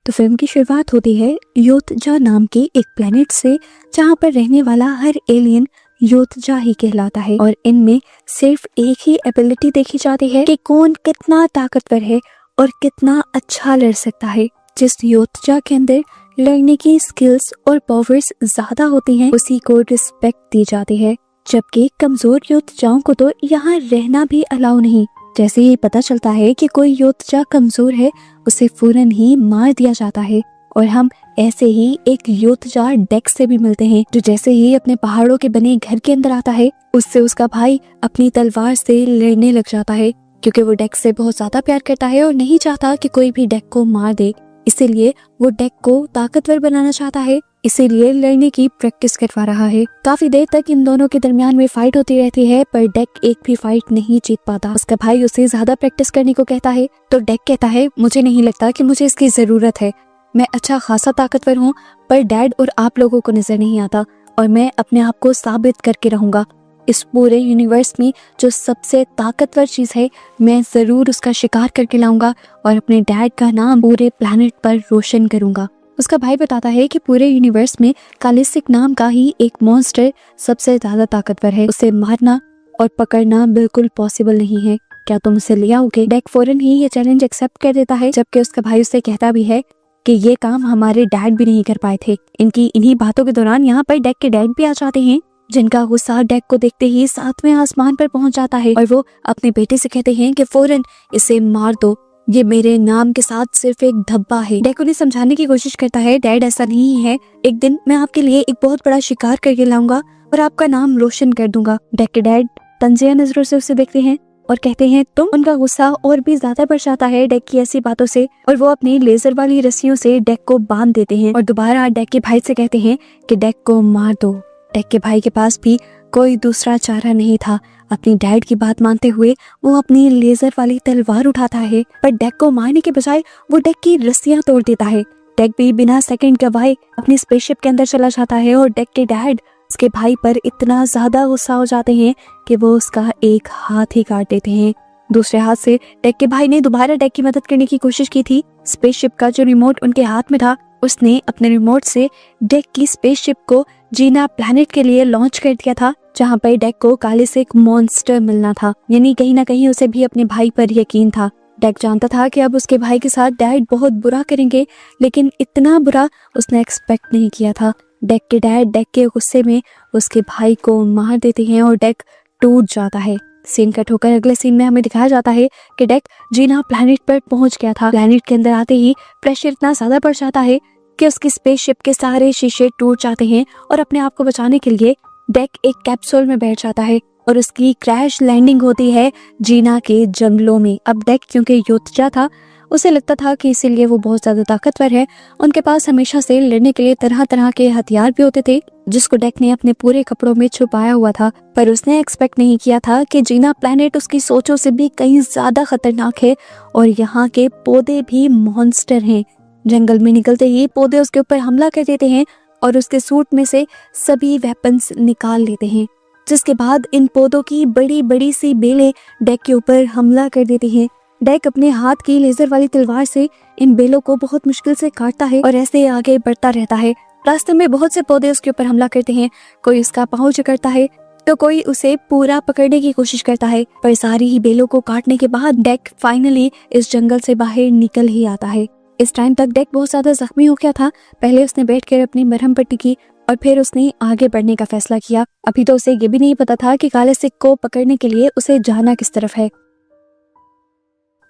तो फिल्म की शुरुआत होती है योतजा नाम के एक प्लेनेट से, जहाँ पर रहने वाला हर एलियन योतजा ही कहलाता है और इनमें सिर्फ एक ही एबिलिटी देखी जाती है कि कौन कितना ताकतवर है और कितना अच्छा लड़ सकता है। जिस योतजा के अंदर लड़ने की स्किल्स और पावर्स ज्यादा होती हैं, उसी को रिस्पेक्ट दी जाती है, जबकि कमजोर योतजाओं को तो यहाँ रहना भी अलाउ नहीं। जैसे ही पता चलता है कि कोई योतजा कमजोर है, उसे फौरन ही मार दिया जाता है। और हम ऐसे ही एक योतजा डेक्स से भी मिलते हैं, जो जैसे ही अपने पहाड़ों के बने घर के अंदर आता है, उससे उसका भाई अपनी तलवार से लड़ने लग जाता है, क्योंकि वो डेक्स से बहुत ज्यादा प्यार करता है और नहीं चाहता कि कोई भी डेक को मार दे। इसीलिए वो डेक को ताकतवर बनाना चाहता है, इसीलिए लड़ने की प्रैक्टिस करवा रहा है। काफी देर तक इन दोनों के दरमियान में फाइट होती रहती है, पर डेक एक भी फाइट नहीं जीत पाता। उसका भाई उसे ज्यादा प्रैक्टिस करने को कहता है, तो डेक कहता है मुझे नहीं लगता कि मुझे इसकी जरूरत है, मैं अच्छा खासा ताकतवर हूँ, पर डैड और आप लोगों को नजर नहीं आता और मैं अपने आप को साबित करके रहूंगा। इस पूरे यूनिवर्स में जो सबसे ताकतवर चीज है, मैं जरूर उसका शिकार करके लाऊंगा और अपने डैड का नाम पूरे प्लैनेट पर रोशन करूंगा। उसका भाई बताता है कि पूरे यूनिवर्स में कालिसिक नाम का ही एक मॉन्स्टर सबसे ज्यादा ताकतवर है, उसे मारना और पकड़ना बिल्कुल पॉसिबल नहीं है, क्या तुम उसे ले आओगे? डेक फौरन ही ये चैलेंज एक्सेप्ट कर देता है, जबकि उसका भाई उससे कहता भी है कि ये काम हमारे डैड भी नहीं कर पाए थे। इन्हीं बातों के दौरान यहाँ पर डेक के डैड भी आ जाते हैं, जिनका गुस्सा डेक को देखते ही सातवें आसमान पर पहुंच जाता है और वो अपने बेटे से कहते हैं कि फौरन इसे मार दो, ये मेरे नाम के साथ सिर्फ एक धब्बा है। डेक उन्हें समझाने की कोशिश करता है, डैड ऐसा नहीं है, एक दिन मैं आपके लिए एक बहुत बड़ा शिकार करके लाऊंगा और आपका नाम रोशन कर दूंगा। डेक के डैड तंजिया नजरों से उसे देखते हैं और कहते हैं तुम। उनका गुस्सा और भी ज्यादा बढ़ जाता है डेक की ऐसी बातों से और वो अपनी लेजर वाली रस्सियों से डेक को बांध देते हैं और दोबारा डेक के भाई से कहते हैं कि डेक को मार दो। डेक के भाई के पास भी कोई दूसरा चारा नहीं था। अपनी डैड की बात मानते हुए वो अपनी लेजर वाली तलवार उठाता है, पर डेक को मारने के बजाय वो डेक की रस्सियां तोड़ देता है। डेक भी बिना सेकंड गवाए अपनी स्पेसशिप के अंदर चला जाता है और डेक के डैड उसके भाई पर इतना ज्यादा गुस्सा हो जाते हैं कि वो उसका एक हाथ ही काट देते हैं। दूसरे हाथ से डेक के भाई ने दोबारा डेक की मदद करने की कोशिश की थी। स्पेसशिप का जो रिमोट उनके हाथ में था, उसने अपने रिमोट से डेक की स्पेसशिप को जीना प्लैनेट के लिए लॉन्च कर दिया था, जहाँ पर डेक को कालिसिक मॉन्स्टर मिलना था। यानी कहीं ना कहीं उसे भी अपने भाई पर यकीन था। डेक जानता था कि अब उसके भाई के साथ डैड बहुत बुरा करेंगे, लेकिन इतना बुरा उसने एक्सपेक्ट नहीं किया था। डेक के डैड डेक के गुस्से में उसके भाई को मार देते हैं और डेक टूट जाता है। सीन कट होकर अगले सीन में हमें दिखाया जाता है कि डेक जीना प्लैनेट पर पहुंच गया था। प्लैनेट के अंदर आते ही प्रेशर इतना ज्यादा बढ़ जाता है कि उसकी स्पेसशिप के सारे शीशे टूट जाते हैं और अपने आप को बचाने के लिए डेक एक कैप्सूल में बैठ जाता है और उसकी क्रैश लैंडिंग होती है जीना के जंगलों में। अब डेक क्योंकि योतजा था, उसे लगता था कि इसीलिए वो बहुत ज्यादा ताकतवर है। उनके पास हमेशा से लड़ने के लिए तरह तरह के हथियार भी होते थे, जिसको डेक ने अपने पूरे कपड़ों में छुपाया हुआ था। पर उसने एक्सपेक्ट नहीं किया था कि जीना प्लैनेट उसकी सोचों से भी कहीं ज्यादा खतरनाक है और यहाँ के पौधे भी मॉन्स्टर हैं। जंगल में निकलते ही पौधे उसके ऊपर हमला कर देते हैं और उसके सूट में से सभी वेपन्स निकाल लेते हैं, जिसके बाद इन पौधों की बड़ी बड़ी सी बेलें डेक के ऊपर हमला कर देती हैं। डेक अपने हाथ की लेजर वाली तलवार से इन बेलों को बहुत मुश्किल से काटता है और ऐसे आगे बढ़ता रहता है। रास्ते में बहुत से पौधे उसके ऊपर हमला करते हैं, कोई उसका पाँव जकड़ता है तो कोई उसे पूरा पकड़ने की कोशिश करता है, पर सारी ही बेलों को काटने के बाद डेक फाइनली इस जंगल से बाहर निकल ही आता है। इस टाइम तक डेक बहुत ज्यादा जख्मी हो गया था। पहले उसने बैठकर अपनी मरहम पट्टी की और फिर उसने आगे बढ़ने का फैसला किया। अभी तो उसे ये भी नहीं पता था कि कालिसिक को पकड़ने के लिए उसे जाना किस तरफ है।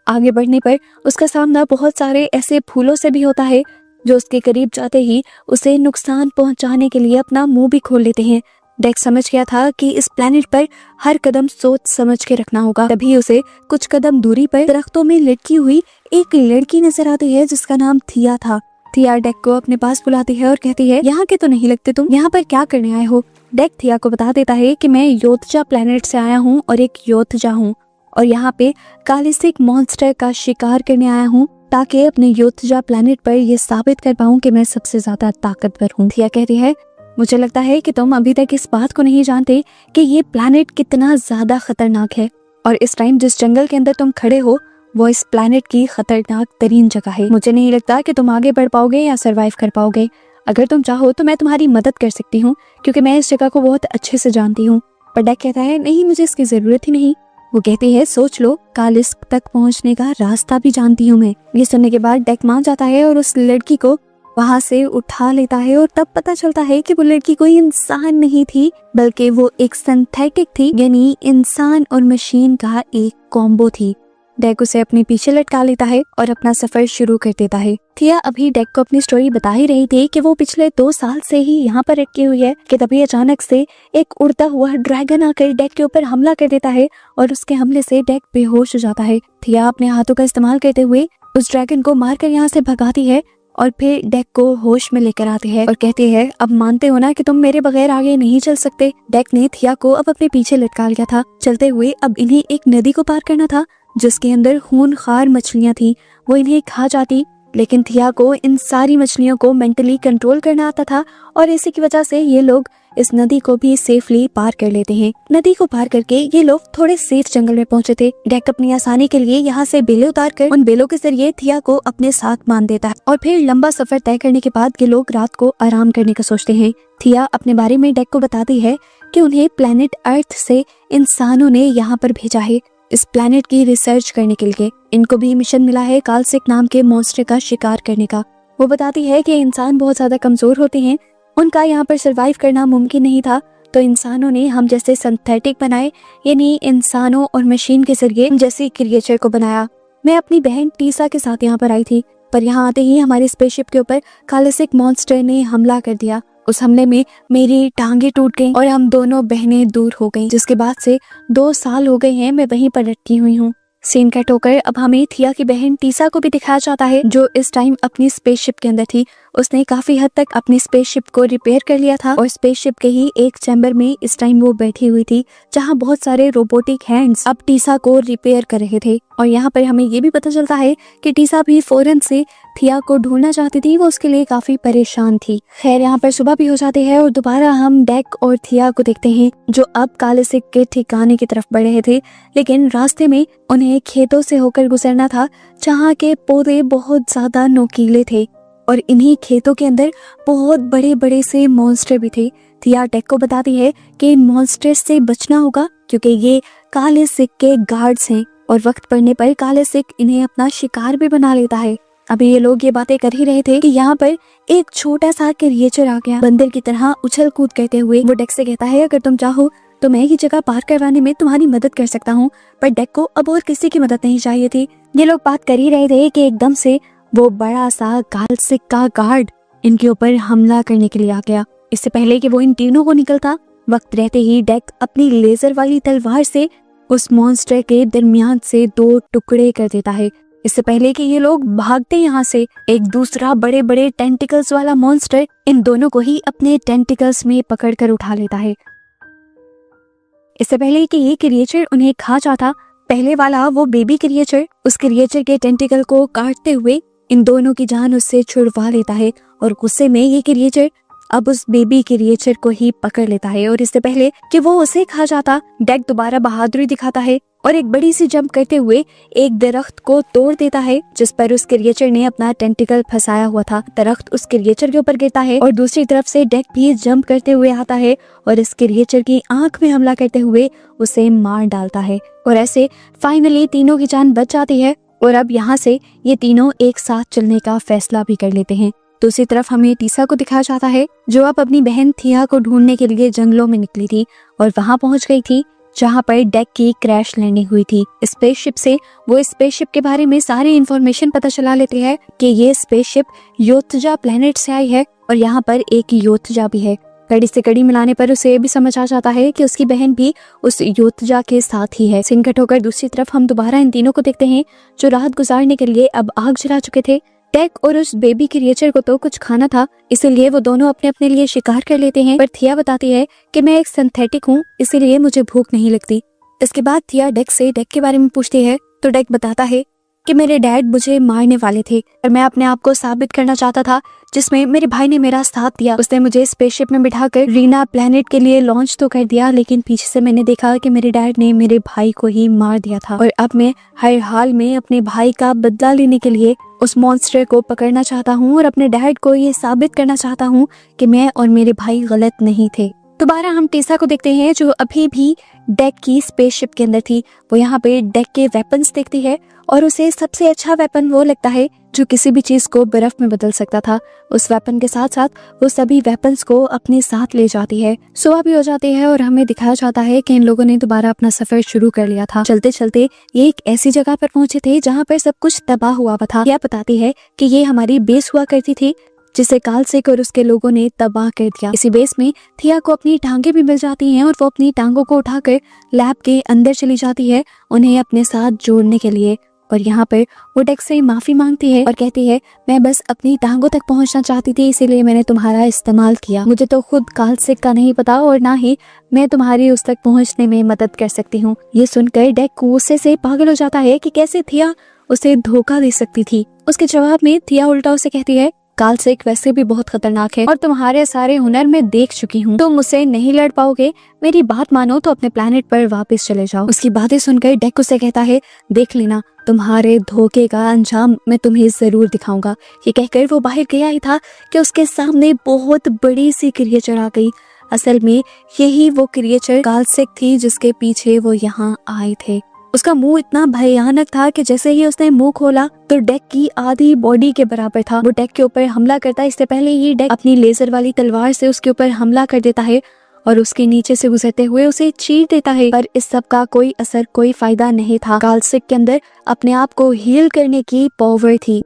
आगे बढ़ने पर उसका सामना बहुत सारे ऐसे फूलों से भी होता है, जो उसके करीब जाते ही उसे नुकसान पहुंचाने के लिए अपना मुंह भी खोल लेते हैं। डेक समझ गया था कि इस प्लैनेट पर हर कदम सोच समझ के रखना होगा। तभी उसे कुछ कदम दूरी पर दरख्तों में लटकी हुई एक लड़की नजर आती है, जिसका नाम थिया था। थिया डेक को अपने पास बुलाती है और कहती है यहाँ के तो नहीं लगते तुम, यहाँ पर क्या करने आए हो? डेक थिया को बता देता है कि मैं योतजा प्लैनेट से आया हूँ और एक योतजा हूँ और यहाँ पे कालिसिक मॉन्स्टर का शिकार करने आया हूँ, ताकि अपने योतजा प्लैनेट पर यह साबित कर पाऊँ कि मैं सबसे ज्यादा ताकतवर हूँ। थिया कहती है मुझे लगता है कि तुम अभी तक इस बात को नहीं जानते कि ये प्लैनेट कितना ज्यादा खतरनाक है और इस टाइम जिस जंगल के अंदर तुम खड़े हो वो इस प्लैनेट की खतरनाक तरीन जगह है। मुझे नहीं लगता कि तुम आगे बढ़ पाओगे या सरवाइव कर पाओगे। अगर तुम चाहो तो मैं तुम्हारी मदद कर सकती हूँ, क्योंकि मैं इस जगह को बहुत अच्छे से जानती हूँ। पर डेक कहता है नहीं, मुझे इसकी जरूरत ही नहीं। वो कहती है सोच लो, कालिस्क तक पहुँचने का रास्ता भी जानती हूँ मैं। ये सुनने के बाद डेक मान जाता है और उस लड़की को वहाँ से उठा लेता है और तब पता चलता है कि वो लड़की कोई इंसान नहीं थी, बल्कि वो एक सिंथेटिक थी, यानी इंसान और मशीन का एक कॉम्बो थी। डेक उसे अपने पीछे लटका लेता है और अपना सफर शुरू कर देता है। थिया अभी डेक को अपनी स्टोरी बता ही रही थी कि वो पिछले 2 साल से ही यहाँ पर अटकी हुई है कि तभी अचानक से एक उड़ता हुआ ड्रैगन आकर डेक के ऊपर हमला कर देता है और उसके हमले से डेक बेहोश हो जाता है। थिया अपने हाथों का इस्तेमाल करते हुए उस ड्रैगन को मारकर यहाँ से भगाती है और फिर डेक को होश में लेकर आती है और कहती है अब मानते हो ना कि तुम मेरे बगैर आगे नहीं चल सकते। डेक ने थिया को अब अपने पीछे लटका लिया था। चलते हुए अब इन्हें एक नदी को पार करना था जिसके अंदर खूनखार मछलियां थी। वो इन्हें खा जाती, लेकिन थिया को इन सारी मछलियों को मेंटली कंट्रोल करना आता था और इसी की वजह से ये लोग इस नदी को भी सेफली पार कर लेते हैं। नदी को पार करके ये लोग थोड़े सेफ जंगल में पहुंचे थे। डेक अपनी आसानी के लिए यहाँ से बेले उतार कर उन बेलों के जरिए थिया को अपने साथ बांध देता है और फिर लंबा सफर तय करने के बाद ये लोग रात को आराम करने का सोचते हैं। थिया अपने बारे में डेक को बताती है कि उन्हें प्लेनेट अर्थ से इंसानों ने यहाँ पर भेजा है इस प्लेनेट की रिसर्च करने के लिए। इनको भी मिशन मिला है कालसिक नाम के मॉन्स्टर का शिकार करने का। वो बताती है कि इंसान बहुत ज्यादा कमजोर होते हैं, उनका यहाँ पर सरवाइव करना मुमकिन नहीं था, तो इंसानों ने हम जैसे सिंथेटिक बनाए, यानी इंसानों और मशीन के जरिए जैसे क्रिएचर को बनाया। मैं अपनी बहन टीसा के साथ यहाँ पर आई थी, पर यहाँ आते ही हमारे स्पेसशिप के ऊपर कालसिक मॉन्स्टर ने हमला कर दिया। उस हमले में मेरी टांगे टूट गईं और हम दोनों बहनें दूर हो गईं, जिसके बाद से 2 साल हो गए हैं मैं वहीं पर लटकी हुई हूँ। सीन कट होकर अब हमें थिया की बहन टीसा को भी दिखाया जाता है, जो इस टाइम अपनी स्पेसशिप के अंदर थी। उसने काफी हद तक अपनी स्पेसशिप को रिपेयर कर लिया था और स्पेसशिप के ही एक चैम्बर में इस टाइम वो बैठी हुई थी, जहां बहुत सारे रोबोटिक हैंड्स अब टीसा को रिपेयर कर रहे थे। और यहाँ पर हमें ये भी पता चलता है कि टीसा भी फौरन से थिया को ढूंढना चाहती थी, वो उसके लिए काफी परेशान थी। खैर यहाँ पर सुबह भी हो जाती है और दोबारा हम डेक और थिया को देखते हैं, जो अब कालसिक के ठिकाने की तरफ बढ़ रहे थे, लेकिन रास्ते में उन्हें खेतों से होकर गुजरना था जहाँ के पौधे बहुत ज्यादा नोकीले थे और इन्हीं खेतों के अंदर बहुत बड़े बड़े से मॉन्स्टर भी थे। थिया डेक को बताती है कि इन मॉन्स्टर से बचना होगा क्योंकि ये कालसिक के गार्ड्स हैं और वक्त पड़ने पर कालसिक इन्हें अपना शिकार भी बना लेता है। अभी ये लोग ये बातें कर ही रहे थे कि यहाँ पर एक छोटा सा क्रिएचर आ गया, बंदर की तरह उछल कूद करते हुए। वो डेक से कहता है अगर तुम चाहो तो मैं ये जगह पार करवाने में तुम्हारी मदद कर सकता हूँ, पर डेक को अब और किसी की मदद नहीं चाहिए थी। ये लोग बात कर ही रहे थे कि एकदम से वो बड़ा सा कालसिक का गार्ड इनके ऊपर हमला करने के लिए आ गया। इससे पहले कि वो इन तीनों को निकलता, वक्त रहते ही डेक अपनी लेजर वाली तलवार से उस मॉन्स्टर के दरमियान से 2 टुकड़े कर देता है। इससे पहले कि ये लोग भागते यहाँ से, एक दूसरा बड़े बड़े टेंटिकल्स वाला मॉन्स्टर इन दोनों को ही अपने टेंटिकल्स में पकड़कर उठा लेता है। इससे पहले कि ये क्रिएचर उन्हें खा जाता, पहले वाला वो बेबी क्रिएचर उस क्रिएचर के टेंटिकल को काटते हुए इन दोनों की जान उससे छुड़वा लेता है और गुस्से में ये क्रिएचर अब उस बेबी क्रिएचर को ही पकड़ लेता है। और इससे पहले कि वो उसे खा जाता, डेक दोबारा बहादुरी दिखाता है और एक बड़ी सी जंप करते हुए एक दरख्त को तोड़ देता है जिस पर उस क्रिएचर ने अपना टेंटिकल फंसाया हुआ था। दरख्त उस क्रिएचर के ऊपर गिरता है और दूसरी तरफ से डेक भी जंप करते हुए आता है और इस क्रिएचर की आंख में हमला करते हुए उसे मार डालता है। और ऐसे फाइनली तीनों की जान बच जाती है और अब यहाँ से ये तीनों एक साथ चलने का फैसला भी कर लेते हैं। दूसरी तरफ हमें टीसा को दिखाया जाता है, जो अब अपनी बहन थिया को ढूंढने के लिए जंगलों में निकली थी और वहां पहुंच गई थी जहां पर डेक की क्रैश लैंडिंग हुई थी। स्पेसशिप से वो स्पेसशिप के बारे में सारी इंफॉर्मेशन पता चला लेते हैं कि ये स्पेसशिप योत्जा प्लेनेट से आई है और यहाँ पर एक योत्जा भी है। कड़ी से कड़ी मिलाने पर उसे भी समझ आ जाता है कि उसकी बहन भी उस योत्जा के साथ ही है। सीन कट होकर दूसरी तरफ हम दोबारा इन तीनों को देखते हैं जो रात गुजारने के लिए अब आग जला चुके थे। डेक और उस बेबी क्रिएचर को तो कुछ खाना था, इसीलिए वो दोनों अपने अपने लिए शिकार कर लेते हैं, पर थिया बताती है कि मैं एक सिंथेटिक हूँ, इसीलिए मुझे भूख नहीं लगती। इसके बाद थिया डेक से डेक के बारे में पूछती है तो डेक बताता है कि मेरे डैड मुझे मारने वाले थे और मैं अपने आप को साबित करना चाहता था, जिसमें मेरे भाई ने मेरा साथ दिया। उसने मुझे स्पेसशिप में बिठाकर रीना प्लेनेट के लिए लॉन्च तो कर दिया, लेकिन पीछे से मैंने देखा कि मेरे डैड ने मेरे भाई को ही मार दिया था। और अब मैं हर हाल में अपने भाई का बदला लेने के लिए उस मॉन्स्टर को पकड़ना चाहता हूँ और अपने डैड को ये साबित करना चाहता हूँ कि मैं और मेरे भाई गलत नहीं थे। दोबारा हम टीसा को देखते हैं, जो अभी भी डेक की स्पेसशिप के अंदर थी। वो यहाँ पे डेक के वेपन्स देखती है और उसे सबसे अच्छा वेपन वो लगता है जो किसी भी चीज को बर्फ में बदल सकता था। उस वेपन के साथ साथ वो सभी वेपन्स को अपने साथ ले जाती है। सुबह भी हो जाती है और हमें दिखाया जाता है कि इन लोगों ने दोबारा अपना सफर शुरू कर लिया था। चलते चलते ये एक ऐसी जगह पर पहुंचे थे जहाँ पर सब कुछ तबाह हुआ था। यह बताती है कि ये हमारी बेस हुआ करती थी, जिसे कालसेक और उसके लोगों ने तबाह कर दिया। इसी बेस में थिया को अपनी टांगे भी मिल जाती हैं और वो अपनी टांगों को उठाकर लैब के अंदर चली जाती है उन्हें अपने साथ जोड़ने के लिए। और यहाँ पर वो डेक से माफी मांगती है और कहती है, मैं बस अपनी टांगों तक पहुंचना चाहती थी, इसीलिए मैंने तुम्हारा इस्तेमाल किया। मुझे तो खुद कालसेक का नहीं पता और ना ही मैं तुम्हारी उस तक पहुंचने में मदद कर सकती हूँ। ये सुनकर डेक गुस्से से पागल हो जाता है कि कैसे थिया उसे धोखा दे सकती थी। उसके जवाब में थिया उल्टा उसे कहती है, कालसेक वैसे भी बहुत खतरनाक है और तुम्हारे सारे हुनर मैं देख चुकी हूँ, तुम मुझसे नहीं लड़ पाओगे। मेरी बात मानो तो अपने प्लेनेट पर वापस चले जाओ। उसकी बातें सुनकर डेक उसे कहता है, देख लेना, तुम्हारे धोखे का अंजाम मैं तुम्हें जरूर दिखाऊंगा। ये कहकर वो बाहर गया ही था कि उसके सामने बहुत बड़ी सी क्रिएचर आ गई। असल में यही वो क्रिएचर कालसेक थी जिसके पीछे वो यहाँ आए थे। उसका मुंह इतना भयानक था कि जैसे ही उसने मुंह खोला तो डेक की आधी बॉडी के बराबर था। वो डेक के ऊपर हमला करता है। इससे पहले ही डेक अपनी लेजर वाली तलवार से उसके ऊपर हमला कर देता है और उसके नीचे से गुजरते हुए उसे चीर देता है। पर इस सब का कोई असर, कोई फायदा नहीं था। कालसेक के अंदर अपने आप को हील करने की पावर थी।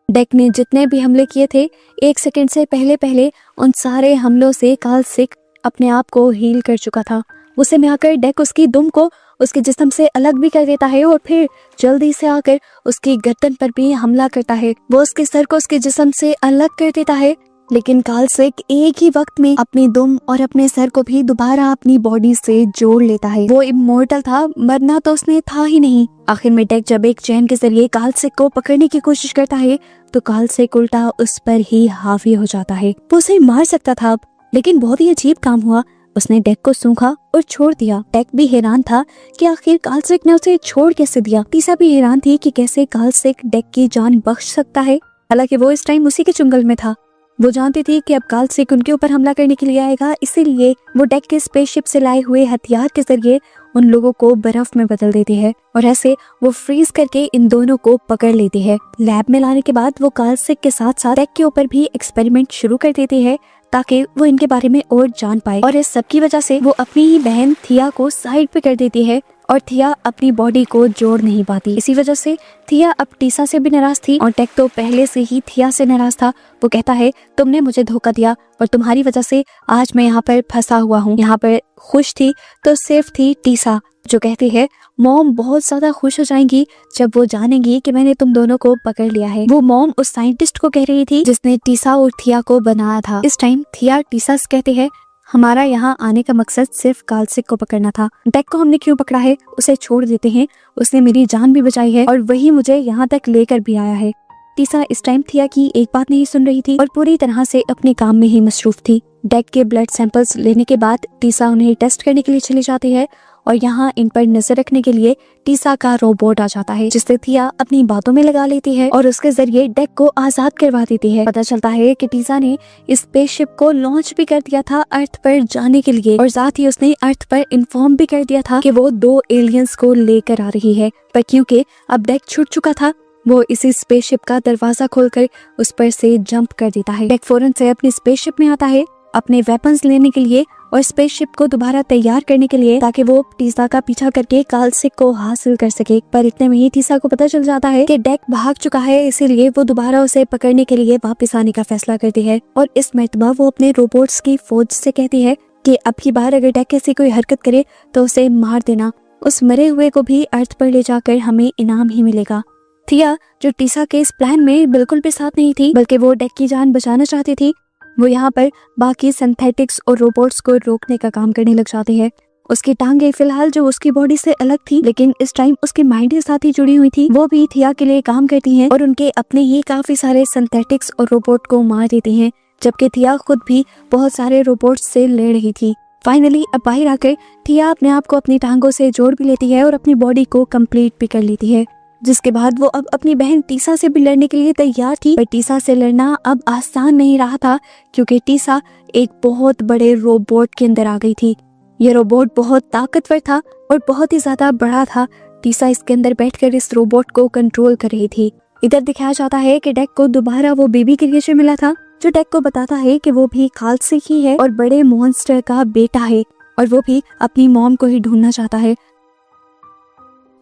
डेक ने जितने भी हमले किए थे, 1 सेकंड से पहले उन सारे हमलों से कालसेक अपने आप को हील कर चुका था। गुस्से में आकर डेक उसकी दुम को उसके जिस्म से अलग भी कर देता है और फिर जल्दी से आकर उसकी गर्दन पर भी हमला करता है। वो उसके सर को उसके जिस्म से अलग कर देता है, लेकिन कालसेक एक ही वक्त में अपनी दुम और अपने सर को भी दोबारा अपनी बॉडी से जोड़ लेता है। वो इमॉर्टल था, मरना तो उसने था ही नहीं। आखिर में डेक जब एक चैन के जरिए कालसेक को पकड़ने की कोशिश करता है तो कालसेक उल्टा उस पर ही हावी हो जाता है। वो उसे मार सकता था, लेकिन बहुत ही अजीब काम हुआ। उसने डेक को सूंघा और छोड़ दिया। डेक भी हैरान था कि आखिर कालसेक ने उसे छोड़ कैसे दिया। टीसा भी हैरान थी कि कैसे कालसेक डेक की जान बख्श सकता है। हालांकि वो इस टाइम उसी के चुंगल में था। वो जानती थी कि अब कालसेक उनके ऊपर हमला करने के लिए आएगा, इसीलिए वो डेक के स्पेसशिप से लाए हुए हथियार के जरिए उन लोगों को बर्फ में बदल देती है और ऐसे वो फ्रीज करके इन दोनों को पकड़ लेती है। लैब में लाने के बाद वो कालसेक के साथ साथ डेक के ऊपर भी एक्सपेरिमेंट शुरू कर देती है ताकि वो इनके बारे में और जान पाए। और इस सब की वजह से वो अपनी ही बहन थिया को साइड पे कर देती है और थिया अपनी बॉडी को जोड़ नहीं पाती। इसी वजह से थिया अब टीसा से भी नाराज थी और डेक तो पहले से ही थिया से नाराज था। वो कहता है, तुमने मुझे धोखा दिया और तुम्हारी वजह से आज मैं यहाँ पर फंसा हुआ हूँ। यहाँ पर खुश थी तो सिर्फ थी टीसा, जो कहती है, मॉम बहुत ज्यादा खुश हो जाएंगी जब वो जानेंगी कि मैंने तुम दोनों को पकड़ लिया है। वो मॉम उस साइंटिस्ट को कह रही थी जिसने टीसा और थिया को बनाया था। इस टाइम थिया टीसा से कहती है, हमारा यहाँ आने का मकसद सिर्फ कालसेक को पकड़ना था। डेक को हमने क्यों पकड़ा है, उसे छोड़ देते हैं, उसने मेरी जान भी बचाई है और वही मुझे यहाँ तक लेकर भी आया है। टीसा इस टाइम थिया की एक बात नहीं सुन रही थी और पूरी तरह से अपने काम में ही मसरूफ थी। डेक के ब्लड सैंपल्स लेने के बाद टीसा उन्हें टेस्ट करने के लिए चली जाती है और यहाँ इन पर नजर रखने के लिए टीसा का रोबोट आ जाता है, जिससे थिया अपनी बातों में लगा लेती है और उसके जरिए डेक को आजाद करवा देती है। पता चलता है कि टीसा ने इस स्पेसशिप को लॉन्च भी कर दिया था अर्थ पर जाने के लिए और साथ ही उसने अर्थ पर इन्फॉर्म भी कर दिया था कि वो 2 एलियंस को लेकर आ रही है। पर क्योंकि अब डेक छूट चुका था, वो इसी स्पेसशिप का दरवाजा खोलकर उस पर से जंप कर देता है। डेक फौरन से अपनी स्पेसशिप में आता है अपने वेपन्स लेने के लिए और स्पेसशिप को दोबारा तैयार करने के लिए, ताकि वो टीसा का पीछा करके कालसेक को हासिल कर सके। पर इतने में ही टीसा को पता चल जाता है कि डेक भाग चुका है, इसीलिए वो दोबारा उसे पकड़ने के लिए वापस आने का फैसला करती है और इस मर्तबा वो अपने रोबोट्स की फौज से कहती है कि अब की बार अगर डेक ऐसी कोई हरकत करे तो उसे मार देना। उस मरे हुए को भी अर्थ पर ले जाकर हमें इनाम ही मिलेगा। थिया, जो टीसा के इस प्लान में बिल्कुल भी साथ नहीं थी, बल्कि वो डेक की जान बचाना चाहती थी, वो यहाँ पर बाकी सिंथेटिक्स और रोबोट्स को रोकने का काम करने लग जाती है। उसकी टांगे फिलहाल जो उसकी बॉडी से अलग थी, लेकिन इस टाइम उसके माइंड के साथ ही जुड़ी हुई थी। वो भी थिया के लिए काम करती हैं और उनके अपने ही काफी सारे सिंथेटिक्स और रोबोट को मार देती हैं, जबकि थिया खुद भी बहुत सारे रोबोट्स से लड़ रही थी। फाइनली अब बाहर आकर थिया अपने आप को अपनी टांगों से जोड़ भी लेती है और अपनी बॉडी को कंप्लीट भी कर लेती है, जिसके बाद वो अब अपनी बहन टीसा से भी लड़ने के लिए तैयार थी। पर टीसा से लड़ना अब आसान नहीं रहा था, क्योंकि टीसा एक बहुत बड़े रोबोट के अंदर आ गई थी। ये रोबोट बहुत ताकतवर था और बहुत ही ज्यादा बड़ा था। टीसा इसके अंदर बैठकर इस रोबोट को कंट्रोल कर रही थी। इधर दिखाया जाता है कि डेक को दोबारा वो बेबी क्रिएचर मिला था, जो डेक को बताता है कि वो भी खालसिक ही है और बड़े मॉन्स्टर का बेटा है, और वो भी अपनी मॉम को ही ढूंढना चाहता है।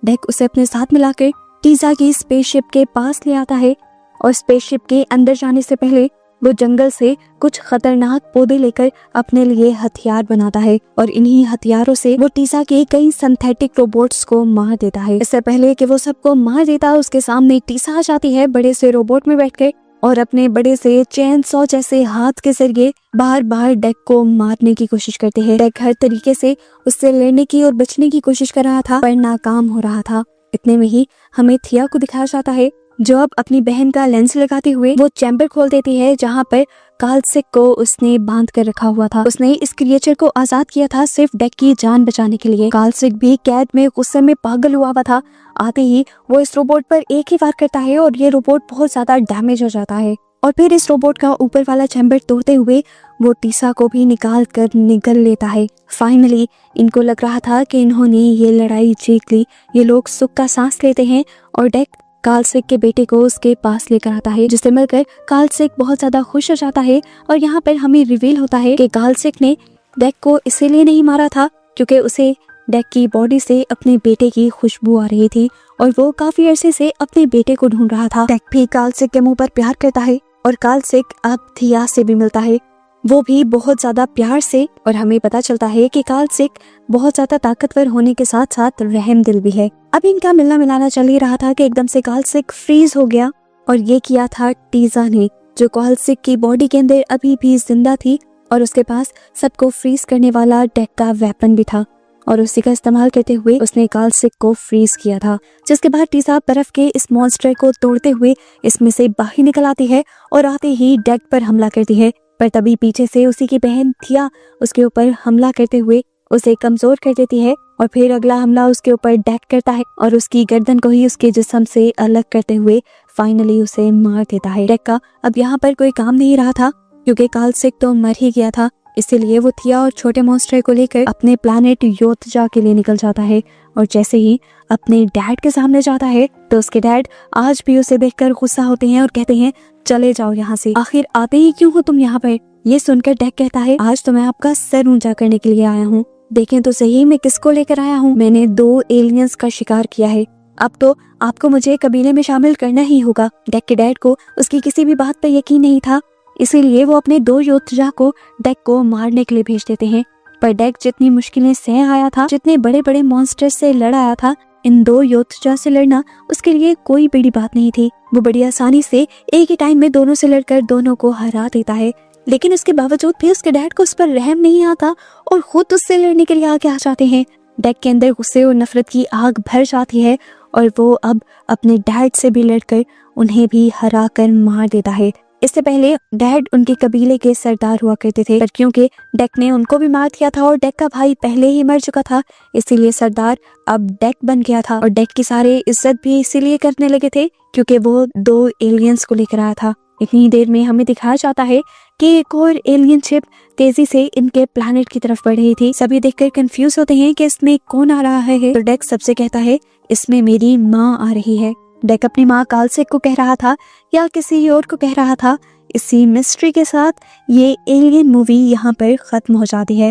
डेक उसे अपने साथ मिलाकर टीसा की स्पेसशिप के पास ले आता है और स्पेसशिप के अंदर जाने से पहले वो जंगल से कुछ खतरनाक पौधे लेकर अपने लिए हथियार बनाता है, और इन्हीं हथियारों से वो टीसा के कई सिंथेटिक रोबोट्स को मार देता है। इससे पहले कि वो सबको मार देता, उसके सामने टीसा आ जाती है बड़े से रोबोट में बैठकर, और अपने बड़े से चेन सॉ जैसे हाथ के जरिए बार बार डेक को मारने की कोशिश करते हैं। डेक हर तरीके से उससे लड़ने की और बचने की कोशिश कर रहा था, पर नाकाम हो रहा था। इतने में ही हमें थिया को दिखाया जाता है, जो अब अपनी बहन का लेंस लगाते हुए वो चैम्बर खोल देती है जहाँ पर कालसिक को उसने बांध कर रखा हुआ था। उसने इस क्रिएचर को आजाद किया था सिर्फ डेक की जान बचाने के लिए। कालसिक भी कैद में गुस्से में पागल हुआ था। आते ही वो इस रोबोट पर एक ही वार करता है और ये रोबोट बहुत ज्यादा डैमेज हो जाता है, और फिर इस रोबोट का ऊपर वाला चैम्बर तोड़ते हुए वो टीसा को भी निकाल कर निगल लेता है। फाइनली इनको लग रहा था कि इन्होंने ये लड़ाई जीत ली। ये लोग सुख का सांस लेते हैं और डेक कालसिक के बेटे को उसके पास लेकर आता है, जिससे मिलकर कालसिक बहुत ज्यादा खुश हो जाता है। और यहाँ पर हमें रिवील होता है कि कालसिक ने डेक को इसीलिए नहीं मारा था क्योंकि उसे डेक की बॉडी से अपने बेटे की खुशबू आ रही थी, और वो काफी अरसे से अपने बेटे को ढूंढ रहा था। डेक भी कालसिक के मुंह पर प्यार करता है और कालसिक अब थिया से भी मिलता है, वो भी बहुत ज्यादा प्यार से। और हमें पता चलता है कि कालसिक बहुत ज्यादा ताकतवर होने के साथ साथ रहम दिल भी है। अब इनका मिलना मिलाना चल ही रहा था कि एकदम से कालसिक फ्रीज हो गया, और ये किया था टीजा ने, जो कालसिक की बॉडी के अंदर अभी भी जिंदा थी, और उसके पास सबको फ्रीज करने वाला डेक का वेपन भी था, और उसी का इस्तेमाल करते हुए उसने कालसिक को फ्रीज किया था। जिसके बाद टीसा बर्फ के इस मॉन्स्टर को तोड़ते हुए इसमें से बाहर निकल आती है और आते ही डेक पर हमला करती है। पर तभी पीछे से उसी की बहन थिया उसके ऊपर हमला करते हुए उसे कमजोर कर देती है, और फिर अगला हमला उसके ऊपर डेक करता है और उसकी गर्दन को ही उसके जिस्म से अलग करते हुए फाइनली उसे मार देता है। डेक का अब यहाँ पर कोई काम नहीं रहा था, क्योंकि कालसिक तो मर ही गया था। इसीलिए वो थिया और छोटे मॉन्स्टर को लेकर अपने प्लैनेट योतजा के लिए निकल जाता है, और जैसे ही अपने डैड के सामने जाता है तो उसके डैड आज भी उसे देखकर गुस्सा होते हैं और कहते हैं चले जाओ यहाँ से, आखिर आते ही क्यों हो तुम यहाँ पर। ये सुनकर डेक कहता है आज तो मैं आपका सर ऊंचा करने के लिए आया हूँ, देखें तो सही मैं किसको लेकर आया हूँ। मैंने 2 एलियंस का शिकार किया है, अब तो आपको मुझे कबीले में शामिल करना ही होगा। डेक के डैड को उसकी किसी भी बात पर यकीन नहीं था, इसीलिए वो अपने 2 योद्धा को डेक को मारने के लिए भेज देते हैं। पर डेक जितनी मुश्किलें सह आया था, जितने बड़े बड़े मॉन्स्टर से लड़ आया था, इन 2 योद्धा से लड़ना उसके लिए कोई बड़ी बात नहीं थी। वो बड़ी आसानी से एक ही टाइम में दोनों से लड़कर दोनों को हरा देता है। लेकिन उसके बावजूद भी उसके डैड को उस पर रहम नहीं आता और खुद उससे लड़ने के लिए आगे आ जाते हैं। डेक के अंदर गुस्से और नफरत की आग भर जाती है और वो अब अपने डैड से भी लड़कर उन्हें भी हरा कर मार देता है। इससे पहले डैड उनके कबीले के सरदार हुआ करते थे, पर क्योंकि डेक ने उनको भी मार दिया था और डेक का भाई पहले ही मर चुका था, इसीलिए सरदार अब डेक बन गया था। और डेक की सारे इज्जत भी इसीलिए करने लगे थे क्योंकि वो 2 एलियंस को लेकर आया था। इतनी देर में हमें दिखाया जाता है कि एक और एलियन शिप तेजी से इनके प्लैनेट की तरफ बढ़ रही थी। सभी देखकर कंफ्यूज होते हैं कि इसमें कौन आ रहा है, तो डेक सबसे कहता है इसमें मेरी माँ आ रही है। डेक अपनी माँ कालसिक को कह रहा था या किसी और को कह रहा था। इसी मिस्ट्री के साथ ये एलियन मूवी यहाँ पर खत्म हो जाती है।